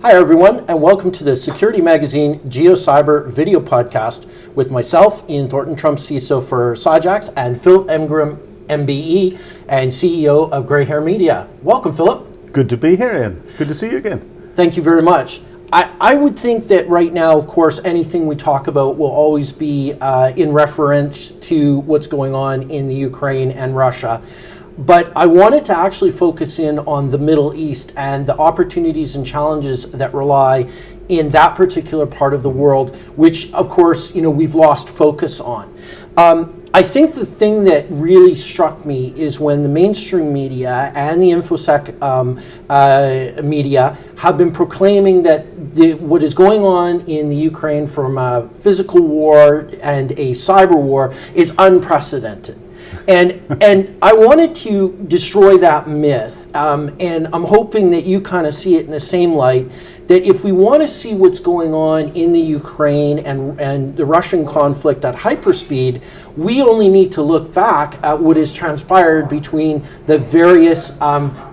Hi everyone, and welcome to the Security Magazine GeoCyber video podcast with myself, Ian Thornton-Trump, CISO for Cyjax, and Philip Ingram, MBE, and CEO of Grey Hare Media. Welcome, Philip. Good to be here, Ian. Good to see you again. Thank you very much. I would think that right now, of course, anything we talk about will always be in reference to what's going on in the Ukraine and Russia. But I wanted to actually focus in on the Middle East and the opportunities and challenges that rely in that particular part of the world, which, of course, we've lost focus on. I think the thing that really struck me is when the mainstream media and the InfoSec media have been proclaiming that what is going on in the Ukraine from a physical war and a cyber war is unprecedented. And I wanted to destroy that myth, and I'm hoping that you kind of see it in the same light, that if we want to see what's going on in the Ukraine and the Russian conflict at hyperspeed, we only need to look back at what has transpired between the various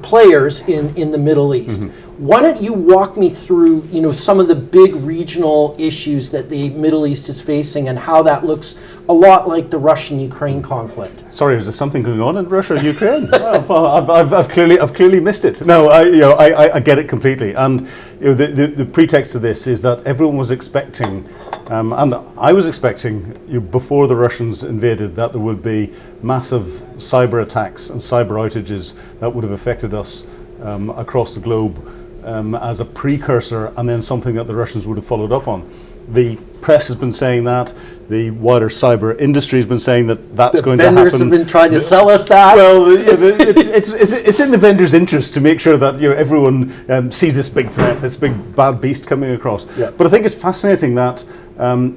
players in the Middle East. Mm-hmm. Why don't you walk me through, some of the big regional issues that the Middle East is facing and how that looks a lot like the Russian-Ukraine conflict? Sorry, is there something going on in Russia and Ukraine? I've clearly missed it. No, I get it completely. And the pretext of this is that everyone was expecting, and I was expecting before the Russians invaded, that there would be massive cyber attacks and cyber outages that would have affected us across the globe. As a precursor, and then something that the Russians would have followed up on. The press has been saying that. The wider cyber industry has been saying that that's going to happen. The vendors have been trying to sell us that. Well, it's in the vendor's interest to make sure that everyone sees this big threat, this big bad beast coming across. Yeah. But I think it's fascinating that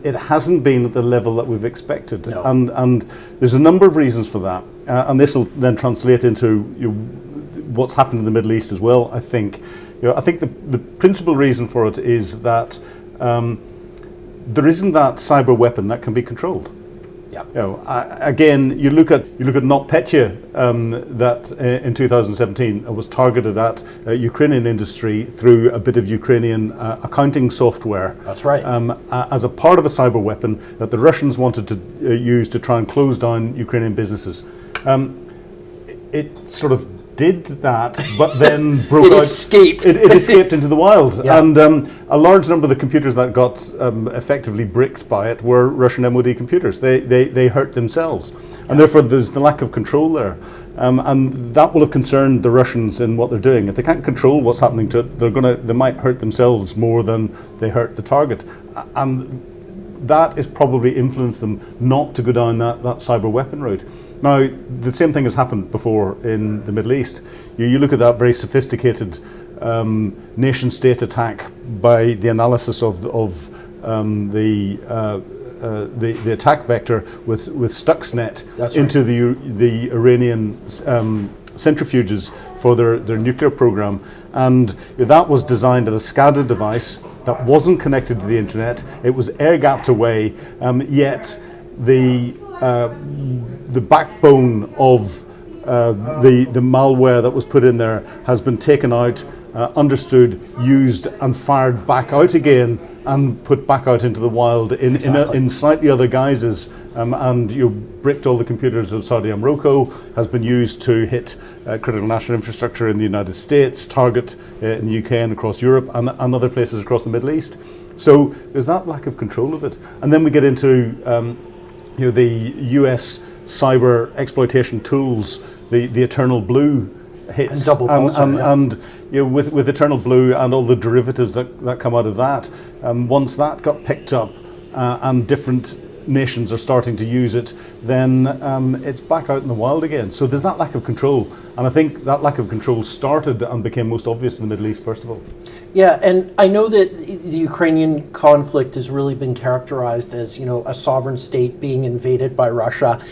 it hasn't been at the level that we've expected, no. and there's a number of reasons for that, and this will then translate into what's happened in the Middle East as well. I think the principal reason for it is that there isn't that cyber weapon that can be controlled. Yeah. Again, you look at NotPetya that in 2017 was targeted at Ukrainian industry through a bit of Ukrainian accounting software. That's right. As a part of a cyber weapon that the Russians wanted to use to try and close down Ukrainian businesses. It sort of did that, but then broke out. It escaped into the wild, yeah. And a large number of the computers that got effectively bricked by it were Russian MOD computers. They hurt themselves, and therefore there's the lack of control there, and that will have concerned the Russians in what they're doing. If they can't control what's happening to it, they might hurt themselves more than they hurt the target, and that has probably influenced them not to go down that cyber weapon route. Now, the same thing has happened before in the Middle East. You look at that very sophisticated nation-state attack by the analysis of the attack vector with Stuxnet. That's into right. the Iranian centrifuges for their nuclear program, and that was designed as a SCADA device that wasn't connected to the internet. It was air-gapped away, yet the backbone of the malware that was put in there has been taken out, understood, used, and fired back out again and put back out into the wild in slightly other guises. And you bricked all the computers of Saudi Aramco, has been used to hit critical national infrastructure in the United States, target in the UK and across Europe, and other places across the Middle East. So there's that lack of control of it. And then we get into the US cyber exploitation tools, the Eternal Blue hits, and with Eternal Blue and all the derivatives that come out of that. Once that got picked up and different nations are starting to use it, then it's back out in the wild again. So there's that lack of control, and I think that lack of control started and became most obvious in the Middle East first of all. Yeah, and I know that the Ukrainian conflict has really been characterized as a sovereign state being invaded by Russia.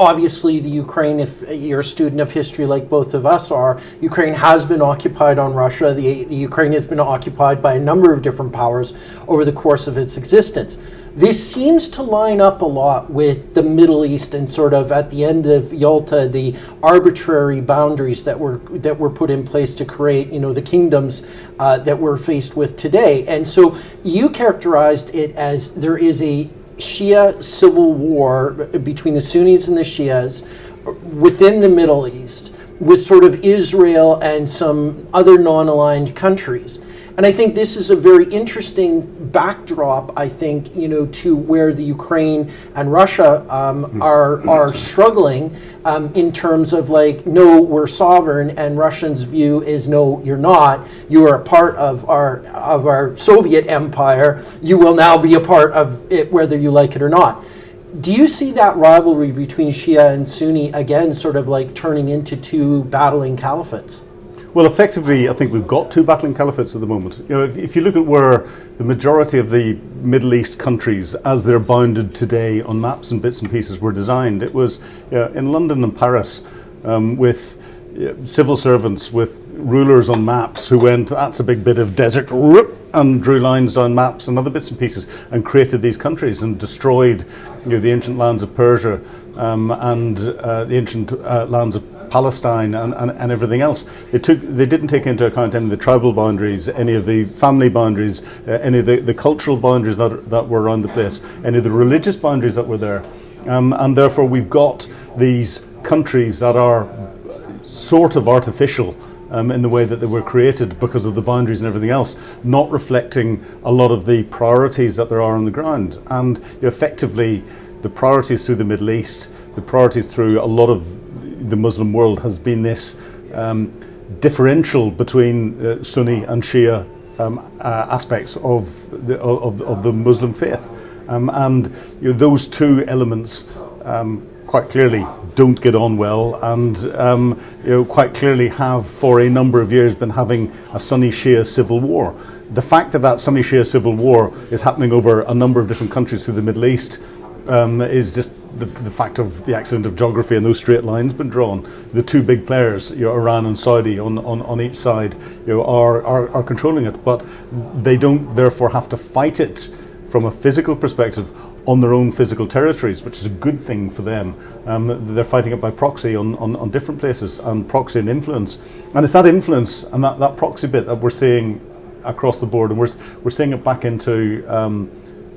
obviously, the Ukraine, if you're a student of history like both of us are, Ukraine has been occupied on Russia. The Ukraine has been occupied by a number of different powers over the course of its existence. This seems to line up a lot with the Middle East and sort of at the end of Yalta, the arbitrary boundaries that were put in place to create, the kingdoms that we're faced with today. And so you characterized it as there is a Shia civil war between the Sunnis and the Shias within the Middle East, with sort of Israel and some other non-aligned countries. And I think this is a very interesting backdrop, I think, to where the Ukraine and Russia are struggling in terms of no, we're sovereign, and Russians' view is no, you're not. You are a part of our Soviet empire. You will now be a part of it, whether you like it or not. Do you see that rivalry between Shia and Sunni again, sort of turning into two battling caliphates? Well, effectively, I think we've got two battling caliphates at the moment. If you look at where the majority of the Middle East countries, as they're bounded today on maps and bits and pieces, were designed, it was in London and Paris with civil servants, with rulers on maps who went, that's a big bit of desert, and drew lines down maps and other bits and pieces and created these countries and destroyed the ancient lands of Persia and the ancient lands of Palestine and everything else. They didn't take into account any of the tribal boundaries, any of the family boundaries, any of the cultural boundaries that were around the place, any of the religious boundaries that were there. And therefore we've got these countries that are sort of artificial in the way that they were created because of the boundaries and everything else, not reflecting a lot of the priorities that there are on the ground. And effectively, the priorities through the Middle East, the priorities through a lot of the Muslim world has been this differential between Sunni and Shia aspects of the Muslim faith, and those two elements quite clearly don't get on well, and quite clearly have for a number of years been having a Sunni-Shia civil war. The fact that Sunni-Shia civil war is happening over a number of different countries through the Middle East is just the fact of the accident of geography, and those straight lines been drawn. The two big players, Iran and Saudi, on each side, are controlling it, but they don't therefore have to fight it from a physical perspective on their own physical territories, which is a good thing for them. They're fighting it by proxy on different places, and proxy and influence. And it's that influence and that proxy bit that we're seeing across the board, and we're seeing it back into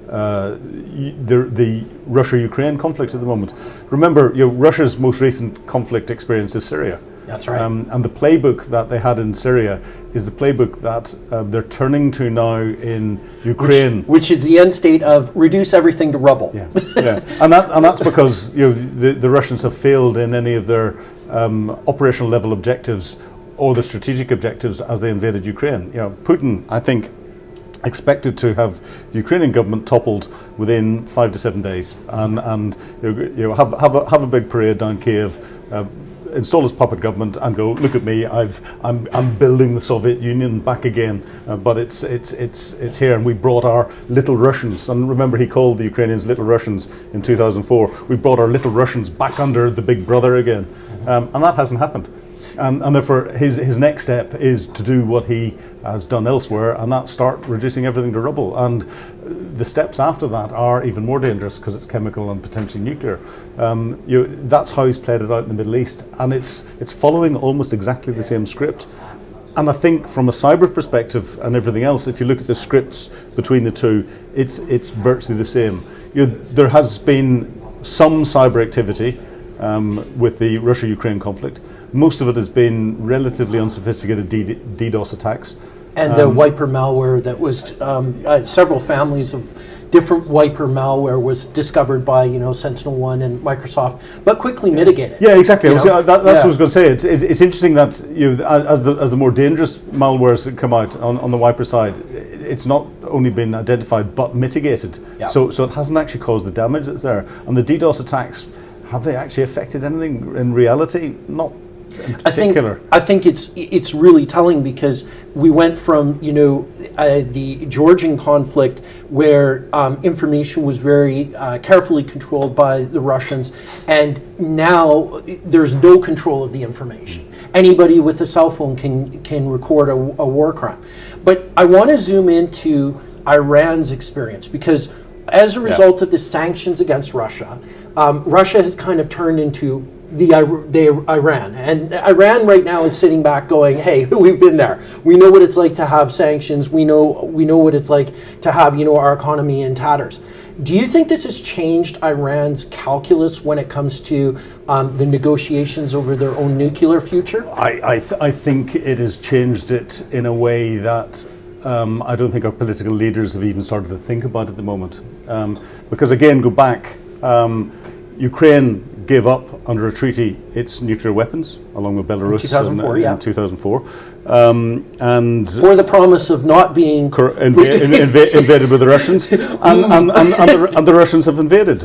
the Russia-Ukraine conflict at the moment. Remember, Russia's most recent conflict experience is Syria. That's right. And the playbook that they had in Syria is the playbook that they're turning to now in Ukraine, which is the end state of reduce everything to rubble. Yeah, and that's because the Russians have failed in any of their operational level objectives or the strategic objectives as they invaded Ukraine. Putin, I think, expected to have the Ukrainian government toppled within 5 to 7 days, and have a big parade down Kiev, install his puppet government, and go, look at me, I'm building the Soviet Union back again, but it's here, and we brought our little Russians, and remember he called the Ukrainians little Russians in 2004. We brought our little Russians back under the big brother again, and that hasn't happened. And therefore his next step is to do what he has done elsewhere, and that's start reducing everything to rubble. And the steps after that are even more dangerous because it's chemical and potentially nuclear. That's how he's played it out in the Middle East, and it's following almost exactly the same script. And I think from a cyber perspective and everything else, if you look at the scripts between the two, it's virtually the same. There has been some cyber activity with the Russia-Ukraine conflict. Most of it has been relatively unsophisticated DDoS attacks. And the wiper malware that was, several families of different wiper malware was discovered by, Sentinel-1 and Microsoft, but quickly mitigated. Yeah, exactly. That's what I was going to say. It's interesting that as the more dangerous malwares that come out on the wiper side, it's not only been identified but mitigated. Yeah. So it hasn't actually caused the damage that's there. And the DDoS attacks, have they actually affected anything in reality? Not in particular? I think it's really telling, because we went from the Georgian conflict, where information was very carefully controlled by the Russians, and now there's no control of the information. Anybody with a cell phone can record a war crime. But I want to zoom into Iran's experience, because as a result of the sanctions against Russia, Russia has kind of turned into the Iran. And Iran right now is sitting back going, hey, we've been there. We know what it's like to have sanctions. We know what it's like to have, our economy in tatters. Do you think this has changed Iran's calculus when it comes to the negotiations over their own nuclear future? I think it has changed it in a way that I don't think our political leaders have even started to think about at the moment. Because again, go back, Ukraine gave up under a treaty its nuclear weapons, along with Belarus in 2004. And for the promise of not being invaded by the Russians, and the Russians have invaded.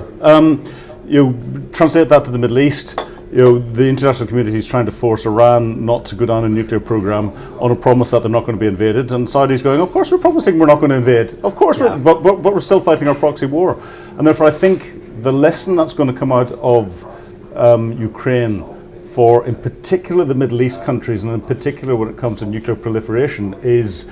You translate that to the Middle East. The international community is trying to force Iran not to go down a nuclear program on a promise that they're not going to be invaded, and Saudi's going, of course we're promising we're not going to invade. Of course, but we're still fighting our proxy war. And therefore I think the lesson that's going to come out of Ukraine, for in particular the Middle East countries, and in particular when it comes to nuclear proliferation, is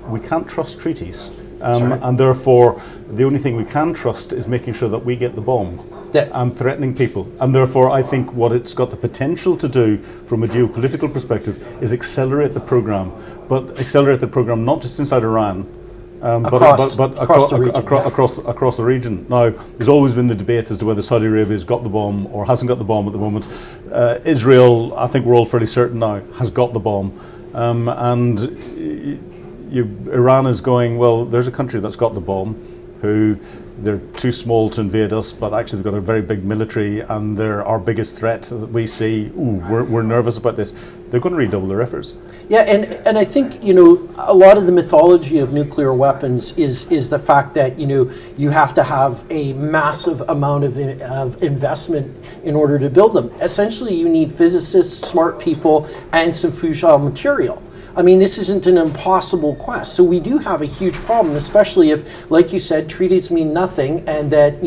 we can't trust treaties. And therefore the only thing we can trust is making sure that we get the bomb. And threatening people. And therefore I think what it's got the potential to do from a geopolitical perspective is accelerate the program, but accelerate the program not just inside Iran, but across the region. Now, there's always been the debate as to whether Saudi Arabia has got the bomb or hasn't got the bomb at the moment. Israel, I think we're all fairly certain now, has got the bomb. And Iran is going, well, there's a country that's got the bomb, who they're too small to invade us, but actually they've got a very big military, and they're our biggest threat that we see. We're nervous about this. They're going to redouble their efforts. Yeah, and I think a lot of the mythology of nuclear weapons is the fact that you have to have a massive amount of investment in order to build them. Essentially, you need physicists, smart people, and some fissile material. I mean, this isn't an impossible quest. So we do have a huge problem, especially if, like you said, treaties mean nothing, and that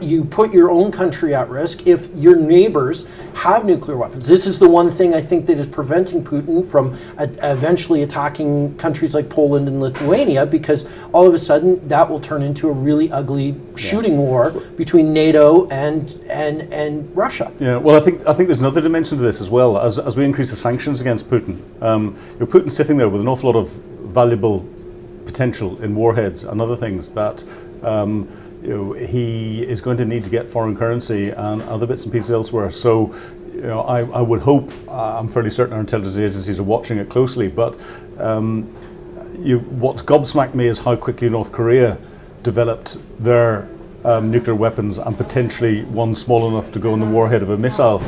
you put your own country at risk if your neighbors have nuclear weapons. This is the one thing I think that is preventing Putin from eventually attacking countries like Poland and Lithuania, because all of a sudden that will turn into a really ugly shooting war between NATO and Russia. Yeah, well, I think there's another dimension to this as well. As we increase the sanctions against Putin, Putin's sitting there with an awful lot of valuable potential in warheads and other things that he is going to need to get foreign currency and other bits and pieces elsewhere. So, I would hope, I'm fairly certain our intelligence agencies are watching it closely, but what's gobsmacked me is how quickly North Korea developed their nuclear weapons, and potentially one small enough to go in the warhead of a missile.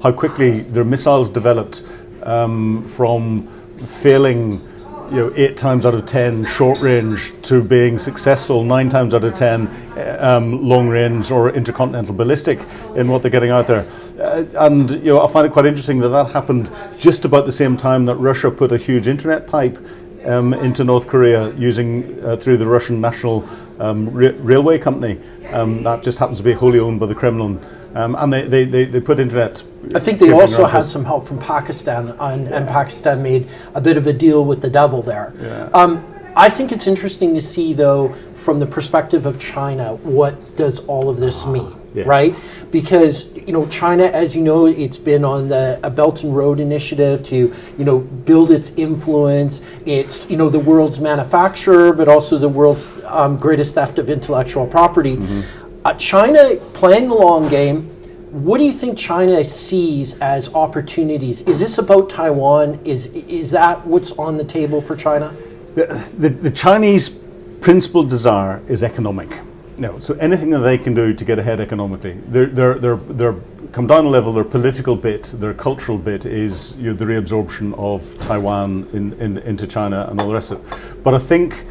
How quickly their missiles developed from failing 8 times out of 10 short range to being successful 9 times out of 10 long range or intercontinental ballistic in what they're getting out there. And I find it quite interesting that happened just about the same time that Russia put a huge internet pipe into North Korea using through the Russian National Railway Company. That just happens to be wholly owned by the Kremlin. And they put internet. I think they also had some help from Pakistan, and Pakistan made a bit of a deal with the devil there. Yeah. I think it's interesting to see, though, from the perspective of China, what does all of this mean, right? Because China, as you know, it's been on a Belt and Road initiative to build its influence. It's the world's manufacturer, but also the world's greatest theft of intellectual property. China playing the long game. What do you think China sees as opportunities? Is this about Taiwan? Is that what's on the table for China? The Chinese principal desire is economic. So anything that they can do to get ahead economically, their come down a level, their political bit, their cultural bit is the reabsorption of Taiwan into China and all the rest of it. But I think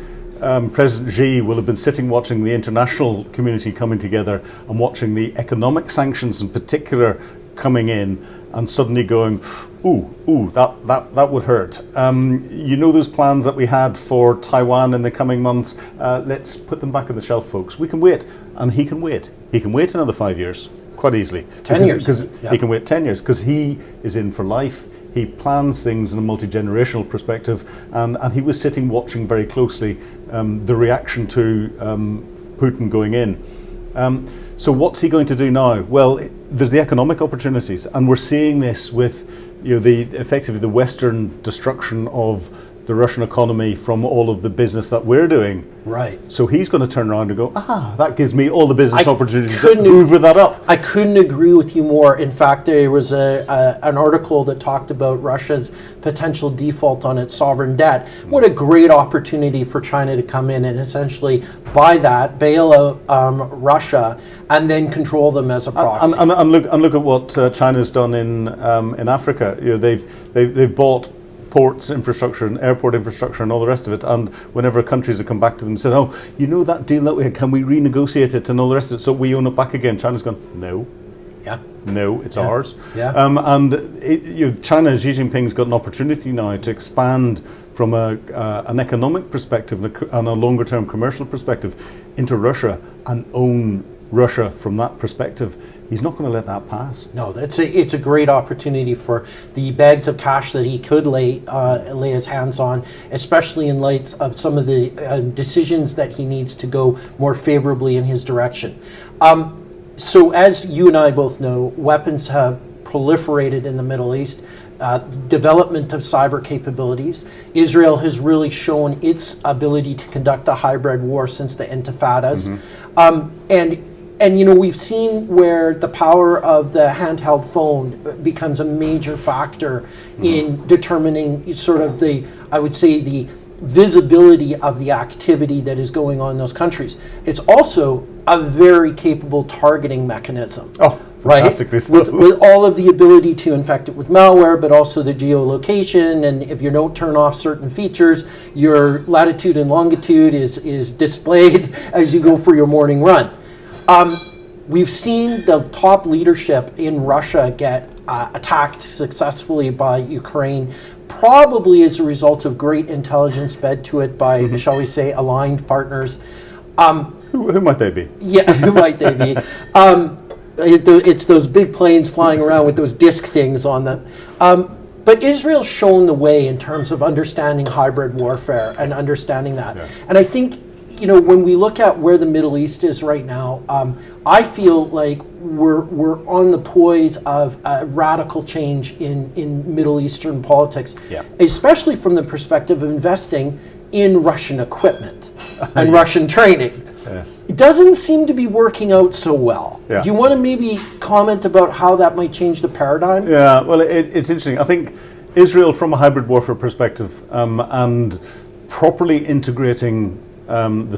President Xi will have been sitting watching the international community coming together and watching the economic sanctions in particular coming in and suddenly going, ooh, that would hurt. Those plans that we had for Taiwan in the coming months, let's put them back on the shelf, folks. We can wait, and he can wait. He can wait another 5 years, quite easily. 10 years. Because he can wait 10 years, because he is in for life. He plans things in a multi-generational perspective, and he was sitting watching very closely the reaction to Putin going in. So what's he going to do now? Well, there's the economic opportunities, and we're seeing this with effectively the Western destruction of the Russian economy from all of the business that we're doing. Right. So he's going to turn around and go, that gives me all the business opportunities to hoover that up. I couldn't agree with you more. In fact, there was an article that talked about Russia's potential default on its sovereign debt. What a great opportunity for China to come in and essentially buy that, bail out Russia, and then control them as a proxy. And look at what China's done in Africa. They've bought ports infrastructure and airport infrastructure and all the rest of it, and whenever countries have come back to them and said, that deal that we had, can we renegotiate it and all the rest of it so we own it back again? China's gone, no. Yeah. No, it's ours. Yeah. China, Xi Jinping's got an opportunity now to expand from an economic perspective and a longer term commercial perspective into Russia and own Russia from that perspective. He's not going to let that pass. No, it's a great opportunity for the bags of cash that he could lay his hands on, especially in light of some of the decisions that he needs to go more favorably in his direction. So as you and I both know, weapons have proliferated in the Middle East. Development of cyber capabilities. Israel has really shown its ability to conduct a hybrid war since the Intifadas. And we've seen where the power of the handheld phone becomes a major factor in determining sort of the visibility of the activity that is going on in those countries. It's also a very capable targeting mechanism. Fantastically right? so. With all of the ability to infect it with malware, but also the geolocation, and if you don't turn off certain features, your latitude and longitude is displayed as you go for your morning run. We've seen the top leadership in Russia get attacked successfully by Ukraine, probably as a result of great intelligence fed to it by, shall we say, aligned partners. Who might they be? Yeah, who might they be? It's those big planes flying around with those disc things on them. But Israel's shown the way in terms of understanding hybrid warfare and understanding that. Yeah. And I think, when we look at where the Middle East is right now, I feel like we're on the poise of a radical change in Middle Eastern politics, especially from the perspective of investing in Russian equipment and Russian training. Yes. It doesn't seem to be working out so well. Yeah. Do you want to maybe comment about how that might change the paradigm? Yeah, well, it's interesting. I think Israel, from a hybrid warfare perspective, and properly integrating the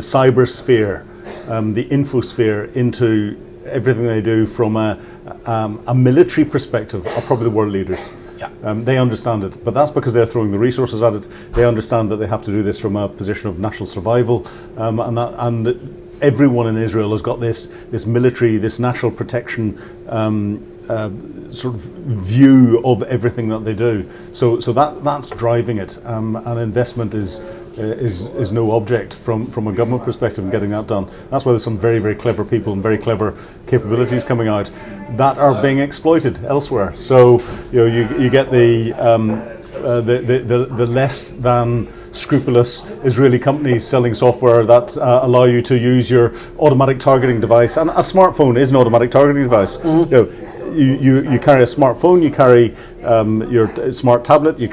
cyber sphere, the infosphere into everything they do from a military perspective, are probably the world leaders. Yeah. They understand it, but that's because they're throwing the resources at it. They understand that they have to do this from a position of national survival, and everyone in Israel has got this military, this national protection sort of view of everything that they do. So that's driving it, and investment is no object from a government perspective in getting that done. That's why there's some very, very clever people and very clever capabilities coming out that are being exploited elsewhere. So you get the less than scrupulous Israeli companies selling software that allow you to use your automatic targeting device, and a smartphone is an automatic targeting device. You carry a smartphone, you carry your smart tablet, you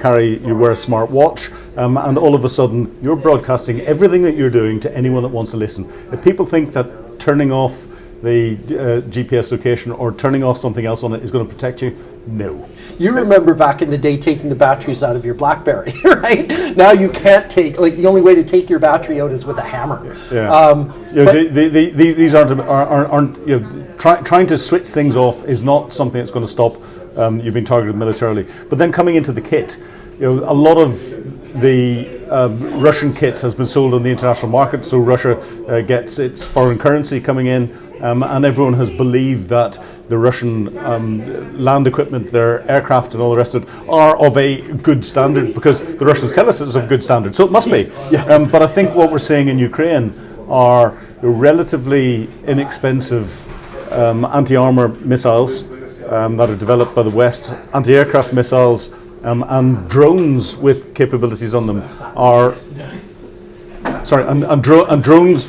wear a smart watch, and all of a sudden you're broadcasting everything that you're doing to anyone that wants to listen. If people think that turning off the GPS location or turning off something else on it is going to protect you, no. You remember back in the day taking the batteries out of your BlackBerry, right? Now you can't take, the only way to take your battery out is with a hammer. Yeah. These aren't trying to switch things off is not something that's going to stop you being targeted militarily. But then coming into the kit, a lot of the Russian kit has been sold on the international market, so Russia gets its foreign currency coming in. and everyone has believed that the Russian land equipment, their aircraft and all the rest of it are of a good standard because the Russians tell us it's of good standard, so it must be. But I think what we're seeing in Ukraine are relatively inexpensive anti-armor missiles that are developed by the West, anti-aircraft missiles, and drones with capabilities on them are. Sorry, and drones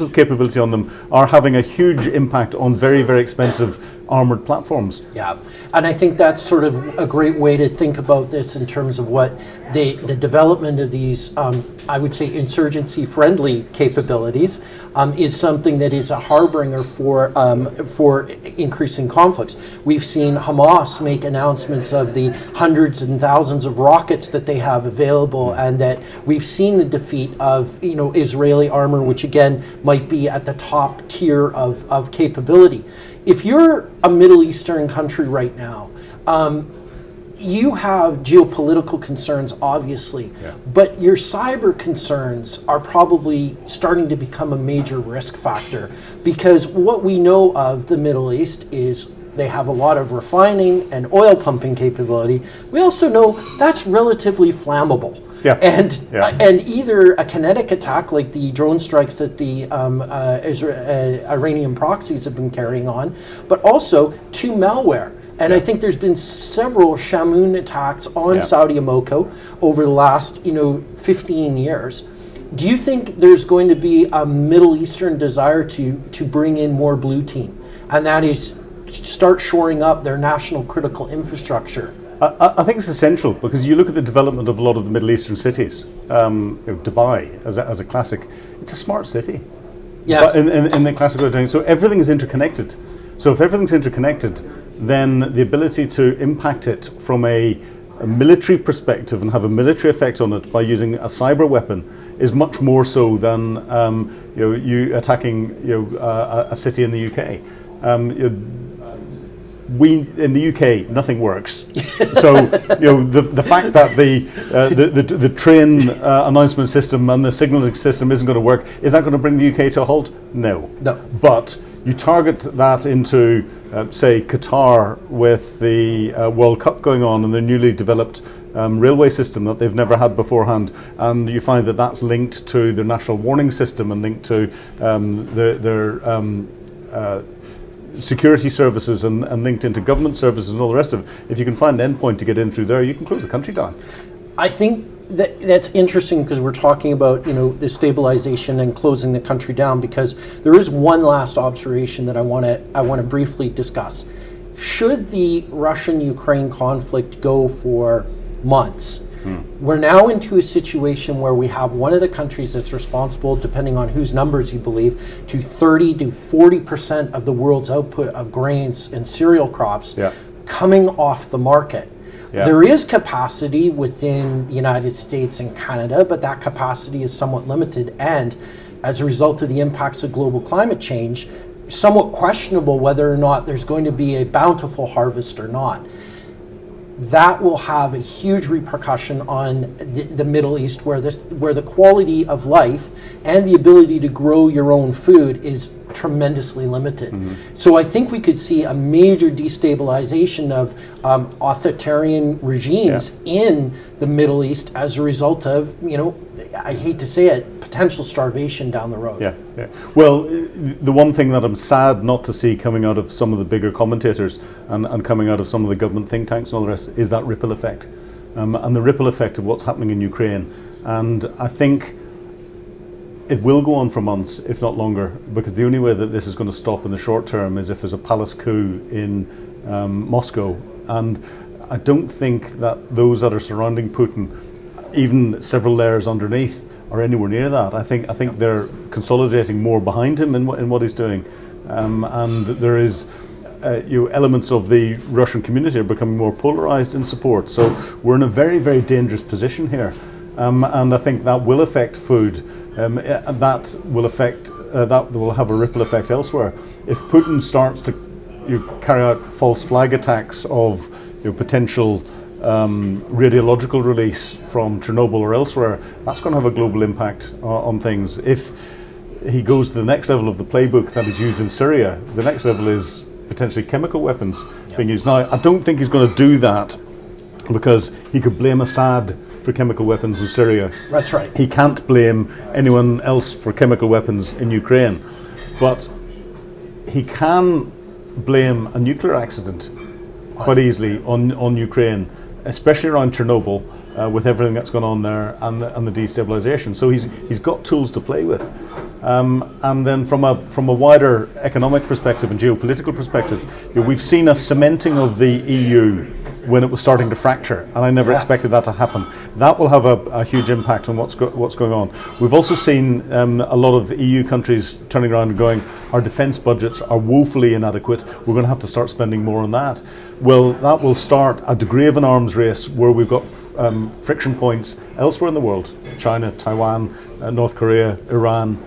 with capability on them are having a huge impact on very, very expensive armored platforms. Yeah, and I think that's sort of a great way to think about this in terms of what the development of these, I would say, insurgency-friendly capabilities is something that is a harbinger for increasing conflicts. We've seen Hamas make announcements of the hundreds and thousands of rockets that they have available, and that we've seen the defeat of Israeli armor, which again might be at the top tier of capability. If you're a Middle Eastern country right now, you have geopolitical concerns, obviously, but your cyber concerns are probably starting to become a major risk factor, because what we know of the Middle East is they have a lot of refining and oil pumping capability. We also know that's relatively flammable. And either a kinetic attack like the drone strikes that the Iranian proxies have been carrying on, but also to malware. And I think there's been several Shamoon attacks on Saudi Aramco over the last 15 years. Do you think there's going to be a Middle Eastern desire to bring in more blue team, and that is start shoring up their national critical infrastructure? I think it's essential, because you look at the development of a lot of the Middle Eastern cities. Dubai, as a classic, it's a smart city. But in the classical doing, so everything is interconnected. So if everything's interconnected, then the ability to impact it from a military perspective and have a military effect on it by using a cyber weapon is much more so than you attacking a city in the UK. In the UK, nothing works. So the fact that the train announcement system and the signalling system isn't going to work, is that going to bring the UK to a halt? No. But you target that into say Qatar with the World Cup going on and the newly developed railway system that they've never had beforehand, and you find that that's linked to their national warning system and linked to their security services and linked into government services and all the rest of it. If you can find an endpoint to get in through there, you can close the country down. I think that's interesting, because we're talking about the stabilization and closing the country down, because there is one last observation that I want to briefly discuss. Should the Russian-Ukraine conflict go for months, we're now into a situation where we have one of the countries that's responsible, depending on whose numbers you believe, to 30 to 40% of the world's output of grains and cereal crops coming off the market. There is capacity within the United States and Canada, but that capacity is somewhat limited, and as a result of the impacts of global climate change, somewhat questionable whether or not there's going to be a bountiful harvest or not. That will have a huge repercussion on the Middle East, where the quality of life and the ability to grow your own food is tremendously limited. So I think we could see a major destabilization of authoritarian regimes in the Middle East as a result of, I hate to say it, potential starvation down the road. Well, the one thing that I'm sad not to see coming out of some of the bigger commentators and coming out of some of the government think tanks and all the rest is that ripple effect, and the ripple effect of what's happening in Ukraine. And I think it will go on for months, if not longer, because the only way that this is going to stop in the short term is if there's a palace coup in Moscow. And I don't think that those that are surrounding Putin, even several layers underneath, are anywhere near that. I think they're consolidating more behind him in what he's doing, and there is elements of the Russian community are becoming more polarized in support. So we're in a very, very dangerous position here, and I think that will affect food. That will have a ripple effect elsewhere. If Putin starts to carry out false flag attacks of potential radiological release from Chernobyl or elsewhere, that's going to have a global impact on things. If he goes to the next level of the playbook that is used in Syria. The next level is potentially chemical weapons being used. Now, I don't think he's going to do that because he could blame Assad for chemical weapons in Syria. That's right. He can't blame anyone else for chemical weapons in Ukraine. But he can blame a nuclear accident quite easily on Ukraine, especially around Chernobyl, with everything that's gone on there and the destabilization. So he's got tools to play with. And then from a wider economic perspective and geopolitical perspective, we've seen a cementing of the EU when it was starting to fracture, and I never expected that to happen. That will have a huge impact on what's going on. We've also seen a lot of EU countries turning around and going, our defence budgets are woefully inadequate, we're going to have to start spending more on that. Well, that will start a degree of an arms race where we've got friction points elsewhere in the world, China, Taiwan, North Korea, Iran,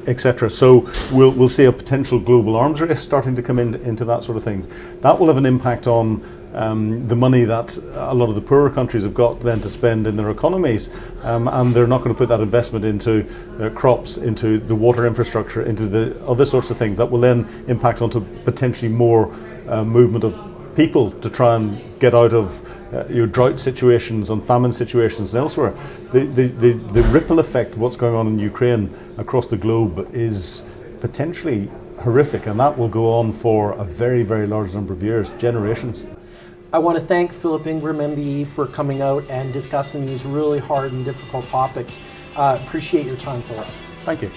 etc. So we'll see a potential global arms race starting to come into that sort of thing. That will have an impact on the money that a lot of the poorer countries have got then to spend in their economies, and they're not going to put that investment into crops, into the water infrastructure, into the other sorts of things that will then impact onto potentially more movement of people to try and get out of drought situations and famine situations and elsewhere. The ripple effect of what's going on in Ukraine across the globe is potentially horrific, and that will go on for a very, very large number of years, generations. I want to thank Philip Ingram, MBE, for coming out and discussing these really hard and difficult topics. Appreciate your time, Philip. Thank you.